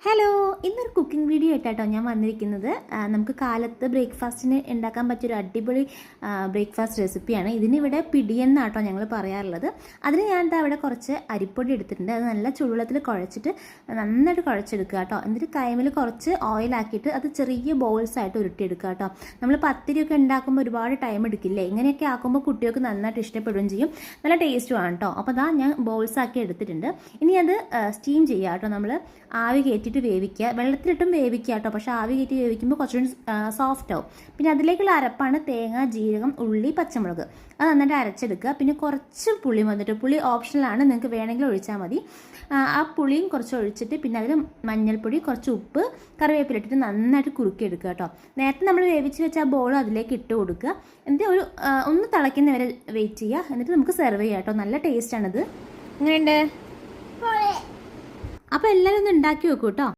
Hello, ഇന്നൊരു cooking video ആയിട്ടാട്ടോ ഞാൻ വന്നിരിക്കുന്നത്. നമുക്ക് കാലത്ത് ബ്രേക്ക്ഫാസ്റ്റിന് ഉണ്ടാക്കാൻ പറ്റിയൊരു അടിപൊളി ബ്രേക്ക്ഫാസ്റ്റ് റെസിപ്പിയാണ്. ഇതിനിവിടെ പിടിയെന്നാട്ടോ ഞങ്ങൾ പറയാറുള്ളത്. അതിന് ഞാൻ എന്താ അവിടെ കുറച്ച് അരിപ്പൊടി എടുത്തിട്ടുണ്ട്. അത് നല്ല ചുടുവെള്ളത്തിൽ കുഴച്ചിട്ട് നന്നായിട്ട് കുഴച്ചെടുക്കുക കേട്ടോ. എന്നിട്ട് കൈമിൽ കുറച്ച് ഓയിലാക്കിയിട്ട് അത് ചെറിയ ബോൾസായിട്ട് ഉരുട്ടിയെടുക്കുക കേട്ടോ. നമ്മൾ പത്തിരിയൊക്കെ ഉണ്ടാക്കുമ്പോൾ ഒരുപാട് ടൈം എടുക്കില്ലേ? ഇങ്ങനെയൊക്കെ ആക്കുമ്പോൾ കുട്ടികൾക്ക് നന്നായിട്ട് ഇഷ്ടപ്പെടുകയും ചെയ്യും, നല്ല ടേസ്റ്റുമാണ് കേട്ടോ. അപ്പോൾ അതാ ഞാൻ ബോൾസാക്കി എടുത്തിട്ടുണ്ട്. ഇനി അത് സ്റ്റീം ചെയ്യുക കേട്ടോ. നമ്മൾ ആവി കയറ്റിയിട്ട് വേവിക്കുക, വെള്ളത്തിലിട്ടും വേവിക്കുക കേട്ടോ. പക്ഷേ ആവി കയറ്റി വേവിക്കുമ്പോൾ കുറച്ചുകൂടി സോഫ്റ്റ് ആവും. പിന്നെ അതിലേക്കുള്ള അരപ്പാണ് തേങ്ങ, ജീരകം, ഉള്ളി, പച്ചമുളക്. അത് നന്നായിട്ട് അരച്ചെടുക്കുക. പിന്നെ കുറച്ച് പുളി വന്നിട്ട്, പുളി ഓപ്ഷണലാണ്, നിങ്ങൾക്ക് വേണമെങ്കിൽ ഒഴിച്ചാൽ മതി. ആ പുളിയും കുറച്ച് ഒഴിച്ചിട്ട് പിന്നെ അതിൽ മഞ്ഞൾപ്പൊടി, കുറച്ച് ഉപ്പ്, കറിവേപ്പില ഇട്ടിട്ട് നന്നായിട്ട് കുറുക്കിയെടുക്കുക കേട്ടോ. നേരത്തെ നമ്മൾ വേവിച്ച് വെച്ച ആ ബോൾ അതിലേക്ക് ഇട്ട് കൊടുക്കുക. എന്നിട്ട് ഒന്ന് തിളയ്ക്കുന്ന വരെ വെയിറ്റ് ചെയ്യുക. എന്നിട്ട് നമുക്ക് സെർവ് ചെയ്യാം കേട്ടോ. നല്ല ടേസ്റ്റാണിത്. എങ്ങനെയുണ്ട്? അപ്പോൾ എല്ലാവരും ഒന്ന് ഉണ്ടാക്കി വെക്കൂ കേട്ടോ.